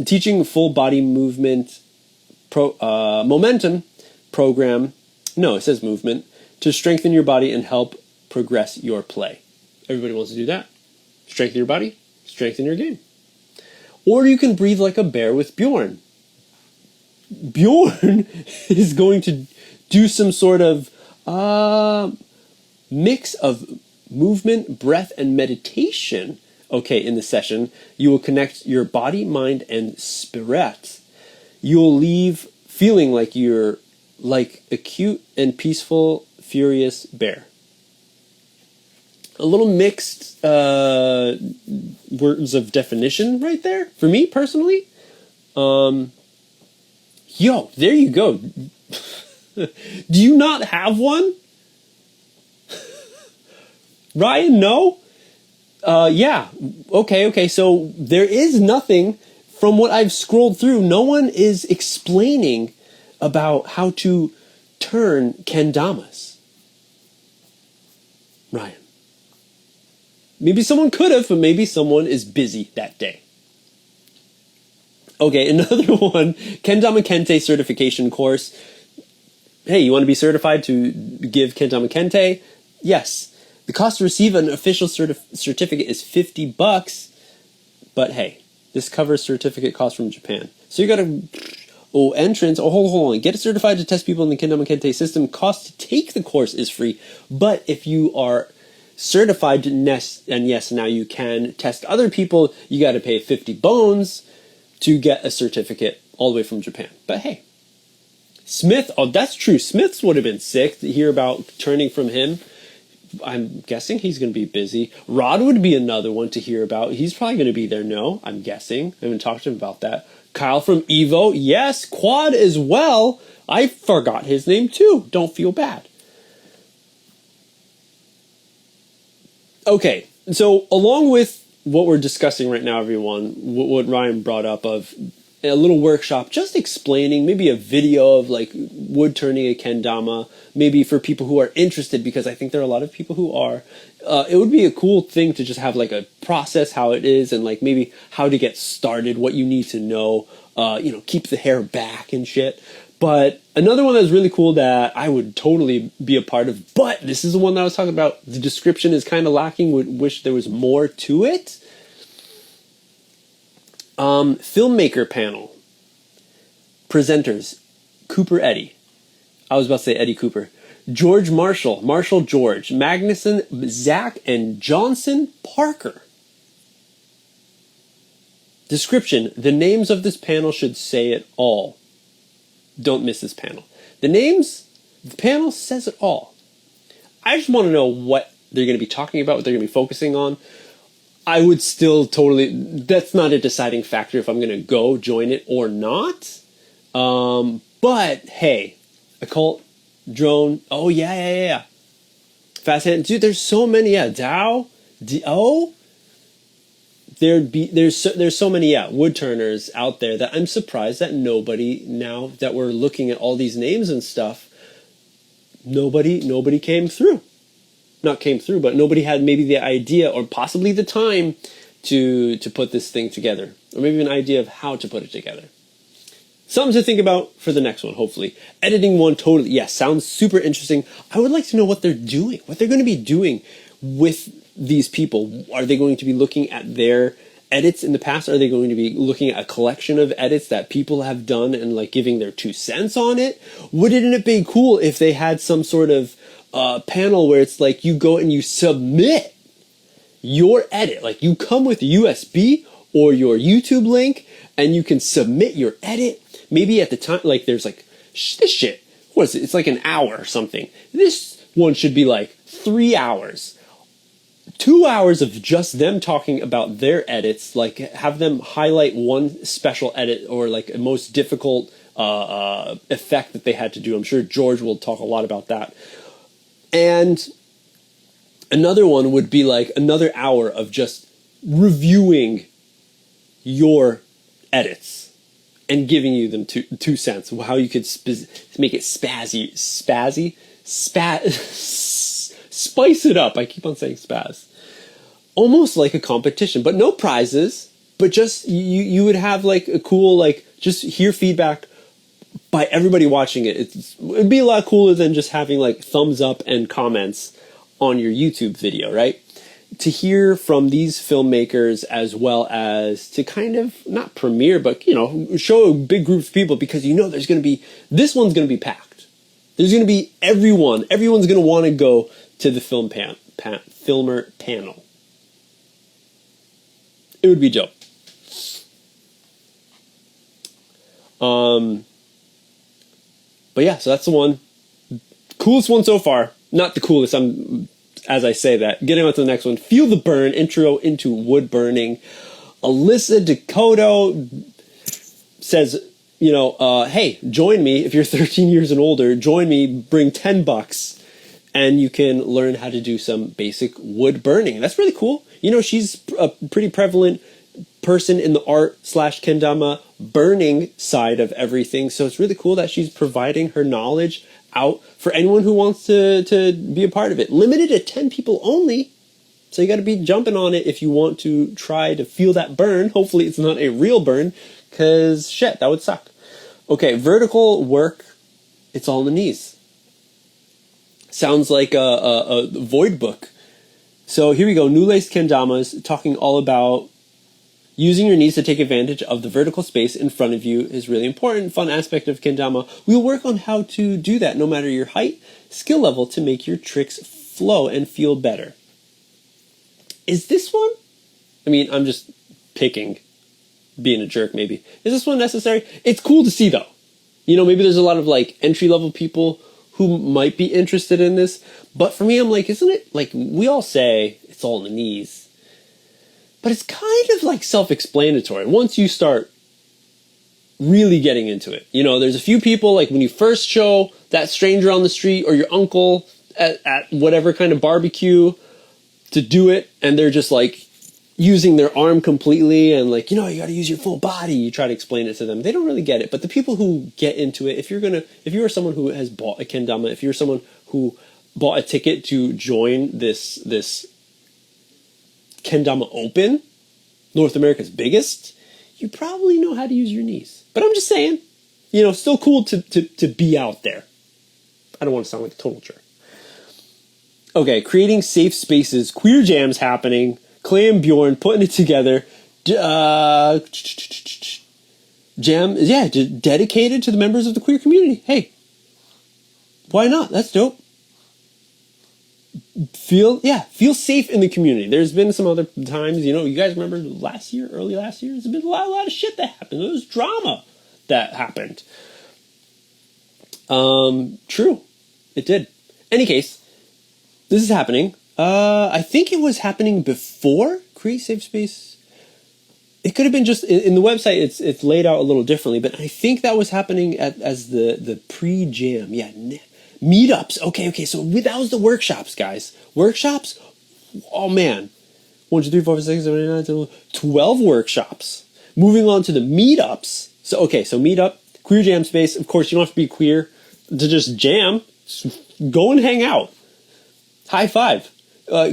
Teaching full body movement momentum program. No, it says movement to strengthen your body and help progress your play. Everybody wants to do that. Strengthen your body, strengthen your game. Or you can breathe like a bear with Bjorn. Bjorn is going to do some sort of mix of movement, breath, and meditation. Okay, in the session, you will connect your body, mind, and spirit. You'll leave feeling like you're a cute and peaceful, furious bear. a little mixed words of definition right there for me personally. Yo, there you go. Do you not have one? Ryan, no? Yeah. Okay. So there is nothing from what I've scrolled through. No one is explaining about how to turn kendamas. Ryan. Maybe someone could have, but maybe someone is busy that day. Okay, another one, Kendama Kente certification course. Hey, you want to be certified to give Kendama Kente? Yes. The cost to receive an official certificate is $50, but hey, this covers certificate costs from Japan. So you gotta, entrance, hold on. Get certified to test people in the Kendama Kente system. Cost to take the course is free, but if you are certified to and yes, now you can test other people, you gotta pay 50 bones to get a certificate all the way from Japan. But hey, Smith, that's true. Smith's would have been sick to hear about turning from him. I'm guessing he's going to be busy. Rod would be another one to hear about. He's probably going to be there. No, I'm guessing. I haven't talked to him about that. Kyle from Evo. Yes, Quad as well. I forgot his name too. Don't feel bad. Okay, so along with what we're discussing right now, everyone, what Ryan brought up of a little workshop, just explaining, maybe a video of like wood turning a kendama, maybe for people who are interested, because I think there are a lot of people who are. It would be a cool thing to just have like a process, how it is, and like maybe how to get started, what you need to know, keep the hair back and shit. But another one that's really cool that I would totally be a part of, but this is the one that I was talking about, the description is kind of lacking, would wish there was more to it. Filmmaker panel. Presenters, Cooper Eddie. I was about to say Eddie Cooper. George Marshall, Marshall George, Magnuson, Zach, and Johnson Parker. Description, the names of this panel should say it all. Don't miss this panel. The panel says it all. I just want to know what they're going to be talking about, what they're going to be focusing on. I would still that's not a deciding factor if I'm going to go join it or not. But hey, occult, drone, oh yeah. Fast hand, dude, there's so many, Dow, there's so many, wood turners out there that I'm surprised that nobody, now that we're looking at all these names and stuff, nobody came through. Not came through, but nobody had maybe the idea or possibly the time to put this thing together, or maybe an idea of how to put it together. Something to think about for the next one, hopefully. Editing one, totally, yes, sounds super interesting. I would like to know what they're doing, what they're going to be doing with these people. Are they going to be looking at their edits in the past? Are they going to be looking at a collection of edits that people have done and like giving their 2 cents on it? Wouldn't it be cool if they had some sort of panel where it's like you go and you submit your edit, like you come with USB or your YouTube link and you can submit your edit. Maybe at the time, like there's like this shit, what is it? It's like an hour or something. This one should be like 3 hours. 2 hours of just them talking about their edits, like have them highlight one special edit or like a most difficult effect that they had to do. I'm sure George will talk a lot about that. And another one would be like another hour of just reviewing your edits and giving you them 2 cents. How you could make it spice it up. I keep on saying spaz. Almost like a competition, but no prizes. But just you would have like a cool, like just hear feedback by everybody watching it. It'd be a lot cooler than just having like thumbs up and comments on your YouTube video, right? To hear from these filmmakers as well as to kind of not premiere, but show a big group of people, because there's going to be, this one's going to be packed. There's going to be everyone's going to want to go to the filmer panel. It would be dope. But yeah, so that's the one. Coolest one so far. Not the coolest. I'm as I say that, getting on to the next one. Feel the Burn, intro into wood burning. Alyssa Dakota says, hey, join me. If you're 13 years and older, join me, bring $10, and you can learn how to do some basic wood burning. That's really cool. She's a pretty prevalent person in the art/kendama burning side of everything. So it's really cool that she's providing her knowledge out for anyone who wants to be a part of it. Limited to 10 people only. So you got to be jumping on it if you want to try to feel that burn. Hopefully it's not a real burn, because shit, that would suck. Okay, vertical work. It's all on the knees. Sounds like a void book. So here we go. New Laced Kendamas talking all about using your knees to take advantage of the vertical space in front of you is really important. Fun aspect of kendama. We'll work on how to do that no matter your height, skill level, to make your tricks flow and feel better. Is this one? I mean, I'm just picking, being a jerk maybe. Is this one necessary? It's cool to see though. Maybe there's a lot of like entry level people who might be interested in this. But for me, I'm like, isn't it like we all say it's all in the knees? But it's kind of like self-explanatory once you start really getting into it. There's a few people, like when you first show that stranger on the street or your uncle at whatever kind of barbecue to do it, and they're just like using their arm completely and like, you got to use your full body. You try to explain it to them. They don't really get it. But the people who get into it, if you are someone who has bought a kendama, if you're someone who bought a ticket to join this Kendama Open, North America's biggest, you probably know how to use your knees. But I'm just saying, still cool to be out there. I don't want to sound like a total jerk. Okay, creating safe spaces, queer jams happening, Clay and Bjorn putting it together. Jam, dedicated to the members of the queer community. Hey, why not? That's dope. Feel safe in the community. There's been some other times, you guys remember early last year, there's been a lot of shit that happened. There was drama that happened. True. It did. Any case, this is happening. I think it was happening before Create Safe Space. It could have been just in the website. It's laid out a little differently, but I think that was happening as the pre-jam. Yeah, meetups. Okay. So that was the workshops, guys. Workshops. Oh man, 1, 2, 3, 4, 5, 6, 7, 8, 9, 10, 12 workshops. Moving on to the meetups. So meetup, queer jam space. Of course, you don't have to be queer to just jam. Just go and hang out. High five.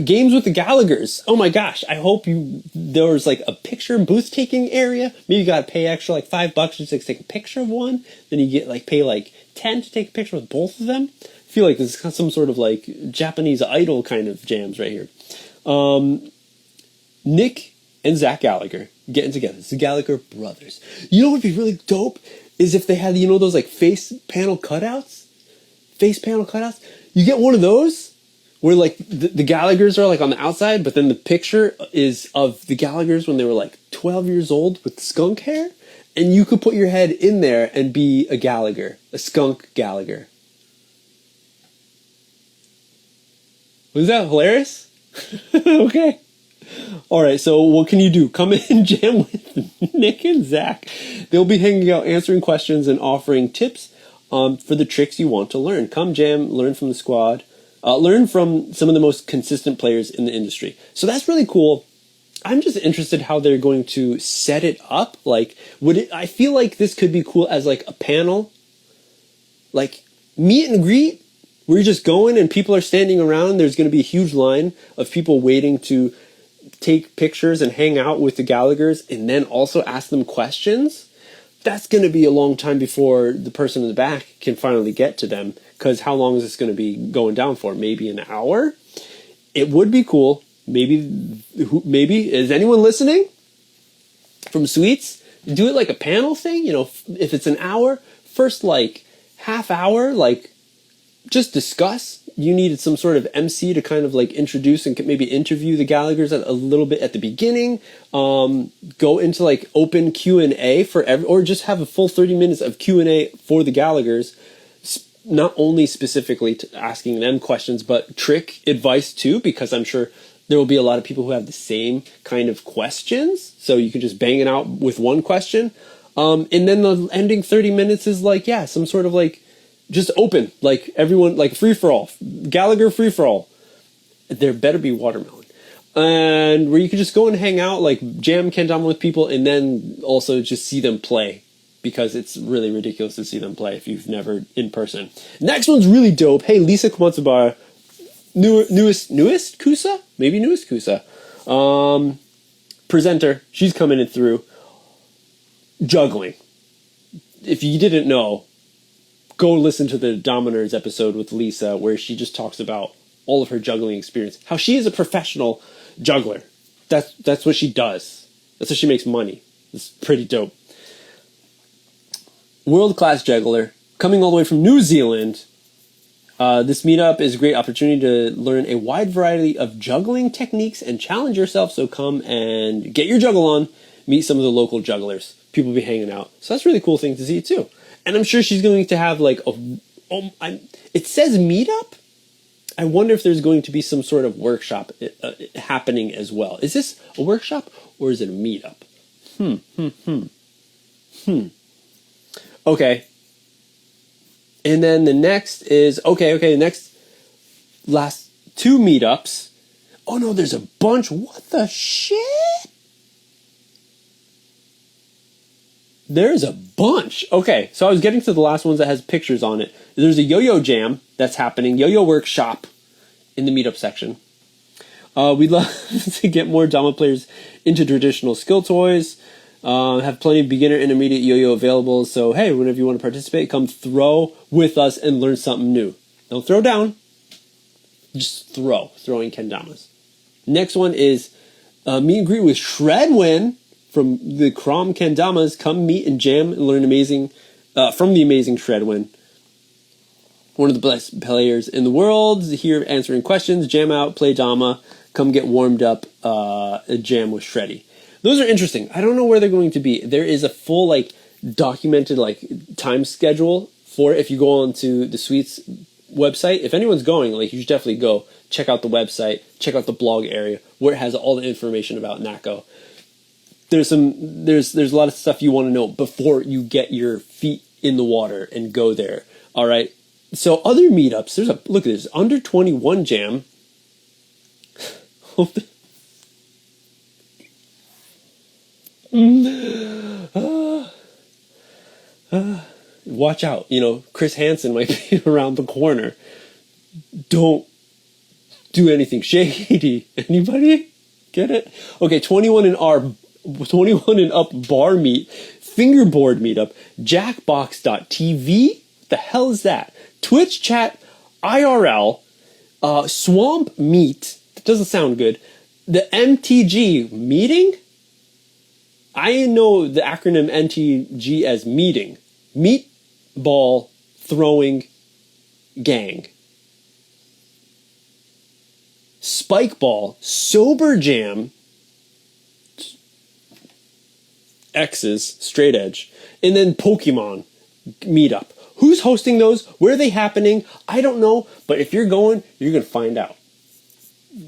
Games with the Gallaghers. Oh my gosh. I hope there was like a picture booth taking area. Maybe you got to pay extra like $5 just to take a picture of one. Then you get pay like 10 to take a picture with both of them. I feel like this is some sort of like Japanese idol kind of jams right here. Nick and Zach Gallagher getting together. It's the Gallagher brothers. You know what would be really dope is if they had, those like face panel cutouts. You get one of those where like the Gallaghers are like on the outside, but then the picture is of the Gallaghers when they were like 12 years old with skunk hair, and you could put your head in there and be a Gallagher, a skunk Gallagher. Was that hilarious? Okay. All right, so what can you do? Come in and jam with Nick and Zach. They'll be hanging out, answering questions, and offering tips for the tricks you want to learn. Come jam, learn from the squad. Learn from some of the most consistent players in the industry. So that's really cool. I'm just interested how they're going to set it up. Like, I feel like this could be cool as like a panel, like meet and greet, where you're just going and people are standing around. There's going to be a huge line of people waiting to take pictures and hang out with the Gallaghers, and then also ask them questions. That's going to be a long time before the person in the back can finally get to them. Because how long is this going to be going down for? Maybe an hour? It would be cool. Maybe, is anyone listening from Sweets? Do it like a panel thing. If it's an hour, first like half hour, like just discuss. You needed some sort of MC to kind of like introduce and maybe interview the Gallaghers a little bit at the beginning. Go into like open Q&A or just have a full 30 minutes of Q&A for the Gallaghers. not only specifically to asking them questions, but trick advice too, because I'm sure there will be a lot of people who have the same kind of questions. So you can just bang it out with one question. And then the ending 30 minutes is like, yeah, some sort of like, just open, like everyone, like free for all, Gallagher free for all. There better be watermelon. And where you can just go and hang out, like jam kendama with people, and then also just see them play, because it's really ridiculous to see them play if you've never in person. Next one's really dope. Hey, Lisa Komatsubara, newest Kusa? Maybe newest Kusa. Presenter. She's coming in through. Juggling. If you didn't know, go listen to the Dominers episode with Lisa, where she just talks about all of her juggling experience. How she is a professional juggler. That's what she does. That's how she makes money. It's pretty dope. World-class juggler, coming all the way from New Zealand. This meetup is a great opportunity to learn a wide variety of juggling techniques and challenge yourself. So come and get your juggle on, meet some of the local jugglers. People will be hanging out. So that's a really cool thing to see too. And I'm sure she's going to have like it says meetup. I wonder if there's going to be some sort of workshop happening as well. Is this a workshop or is it a meetup? Okay. And then the next is, the next last two meetups. Oh no, there's a bunch. What the shit? There's a bunch. Okay, so I was getting to the last ones that has pictures on it. There's a yo-yo jam that's happening, yo-yo workshop in the meetup section. We'd love to get more Dama players into traditional skill toys. Have plenty of beginner, intermediate yo-yo available. So, hey, whenever you want to participate, come throw with us and learn something new. Don't throw down. Just throwing kendamas. Next one is meet and greet with Shredwin from the Krom kendamas. Come meet and jam and learn from the amazing Shredwin. One of the best players in the world. Here answering questions, jam out, play Dama. Come get warmed up, jam with Shreddy. Those are interesting. I don't know where they're going to be. There is a full, like, documented, like, time schedule for it. If you go onto the Suites website, if anyone's going, like, you should definitely go check out the website, check out the blog area where it has all the information about NAKO. There's a lot of stuff you want to know before you get your feet in the water and go there. All right. So other meetups, look at this, under 21 jam. Watch out, Chris Hansen might be around the corner. Don't do anything shady. Anybody get it? Okay, 21 and up bar meet, fingerboard meetup, jackbox.tv. What the hell is that? Twitch chat IRL, swamp meet. That doesn't sound good. The MTG meeting? I know the acronym MTG as meeting. Meatball throwing gang. Spikeball, sober jam, X's, straight edge, and then Pokemon meetup. Who's hosting those? Where are they happening? I don't know, but if you're going to find out.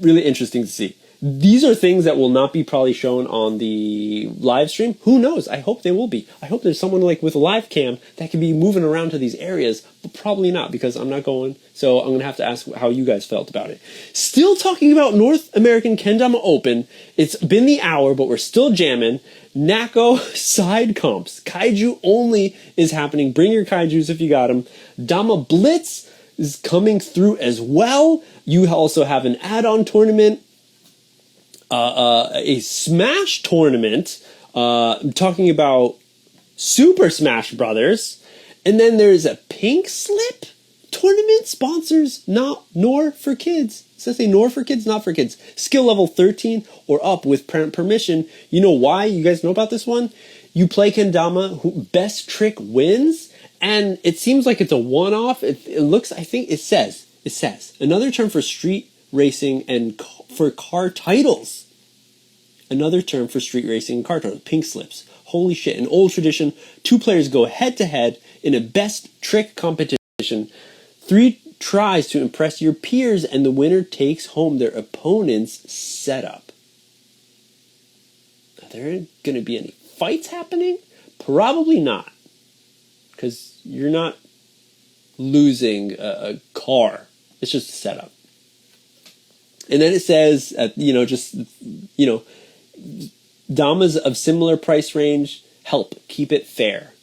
Really interesting to see. These are things that will not be probably shown on the live stream. Who knows? I hope they will be. I hope there's someone like with a live cam that can be moving around to these areas, but probably not because I'm not going. So I'm going to have to ask how you guys felt about it. Still talking about North American Kendama Open. It's been the hour, but we're still jamming. NAKO side comps. Kaiju only is happening. Bring your kaijus if you got them. Dama Blitz is coming through as well. You also have an add-on tournament. A Smash tournament, talking about Super Smash Brothers, and then there's a Pink Slip tournament, sponsors nor for kids. It says nor for kids, not for kids. Skill level 13 or up with parent permission. You know why? You guys know about this one? You play kendama, best trick wins, and it seems like it's a one-off. It looks, I think it says, another term for street racing and for car titles. Another term for street racing and car titles. Pink slips. Holy shit. An old tradition. Two players go head to head in a best trick competition. 3 tries to impress your peers, and the winner takes home their opponent's setup. Are there going to be any fights happening? Probably not, because you're not losing a car. It's just a setup. And then it says, Damas of similar price range, help keep it fair.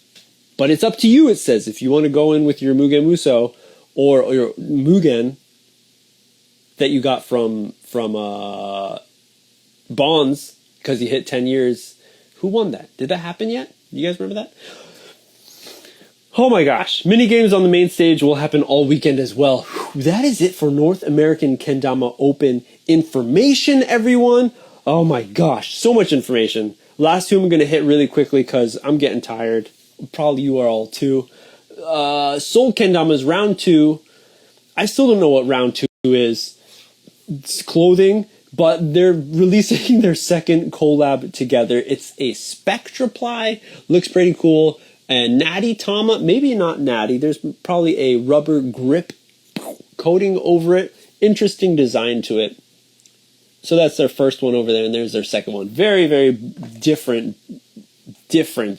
But it's up to you, it says, if you want to go in with your Mugen Muso or your Mugen that you got from Bonds because you hit 10 years. Who won that? Did that happen yet? You guys remember that? Oh my gosh. Mini games on the main stage will happen all weekend as well. Whew, that is it for North American Kendama Open information, everyone. Oh my gosh. So much information. Last two I'm going to hit really quickly because I'm getting tired. Probably you are all too. Seoul Kendama's round 2. I still don't know what round 2 is. It's clothing, but they're releasing their second collab together. It's a Spectraply. Looks pretty cool. And Natty Tama, maybe not Natty. There's probably a rubber grip coating over it. Interesting design to it. So that's their first one over there, and there's their second one. Very, very different,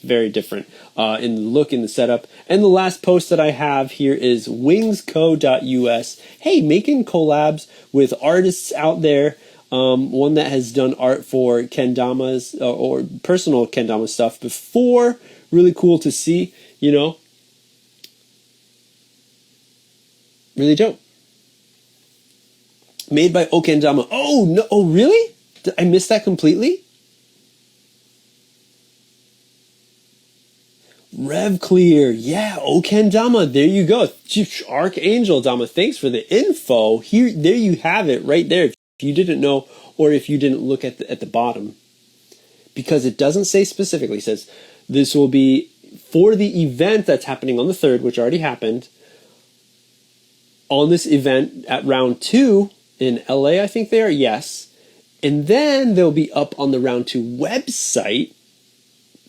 very different in the look, in the setup. And the last post that I have here is wingsco.us. Hey, making collabs with artists out there. One that has done art for kendamas or personal kendama stuff before. Really cool to see, you know. Really dope. Made by Okendama. Oh, no. Oh, really? Did I miss that completely? Rev Clear. Yeah, Okendama. There you go. Archangel Dama. Thanks for the info. There you have it right there. If you didn't know, or if you didn't look at the bottom. Because it doesn't say specifically. It says this will be for the event that's happening on the 3rd, which already happened. On this event at round 2 in LA, I think they are, yes. And then they'll be up on the round 2 website.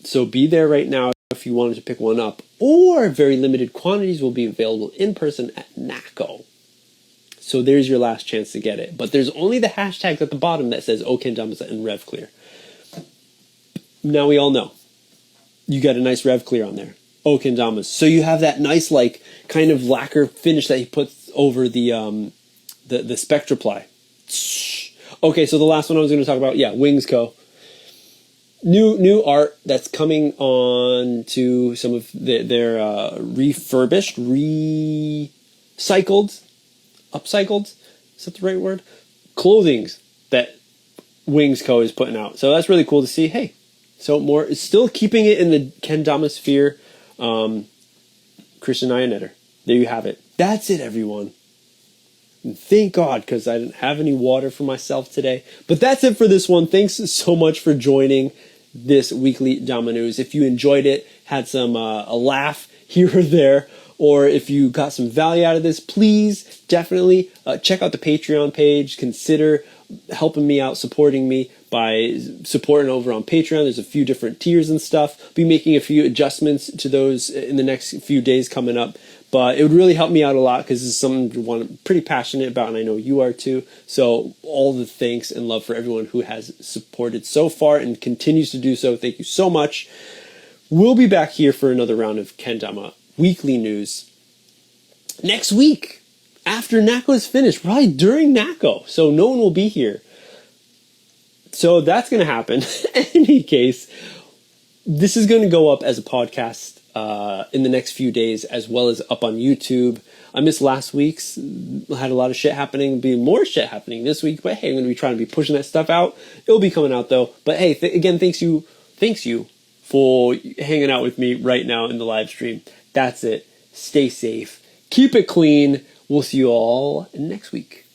So be there right now if you wanted to pick one up. Or very limited quantities will be available in person at NAKO. So there's your last chance to get it. But there's only the hashtag at the bottom that says Okendama and Rev Clear. Now we all know. You got a nice Rev Clear on there. Okendamas. So you have that nice, like, kind of lacquer finish that he puts over the Spectraply. Okay, so the last one I was going to talk about, yeah, Wings Co. New art that's coming on to some of their refurbished, recycled, upcycled, is that the right word? Clothings that Wings Co. is putting out. So that's really cool to see. Hey, so more, it's still keeping it in the kendama sphere. Christian Ionetter. There you have it. That's it, everyone. And thank God, because I didn't have any water for myself today. But that's it for this one. Thanks so much for joining this weekly Dama News. If you enjoyed it, had some a laugh here or there, or if you got some value out of this, please definitely check out the Patreon page. Consider helping me out, supporting me by supporting over on Patreon. There's a few different tiers and stuff. I'll be making a few adjustments to those in the next few days coming up. But it would really help me out a lot because this is something I'm pretty passionate about, and I know you are too. So all the thanks and love for everyone who has supported so far and continues to do so. Thank you so much. We'll be back here for another round of Kendama Weekly News next week after NAKO is finished, probably during NAKO. So no one will be here. So that's going to happen. In any case, this is going to go up as a podcast in the next few days, as well as up on YouTube. I missed last week's. I had a lot of shit happening. There'll be more shit happening this week. But hey, I'm going to be trying to be pushing that stuff out. It'll be coming out though. But hey, again, thanks you for hanging out with me right now in the live stream. That's it. Stay safe. Keep it clean. We'll see you all next week.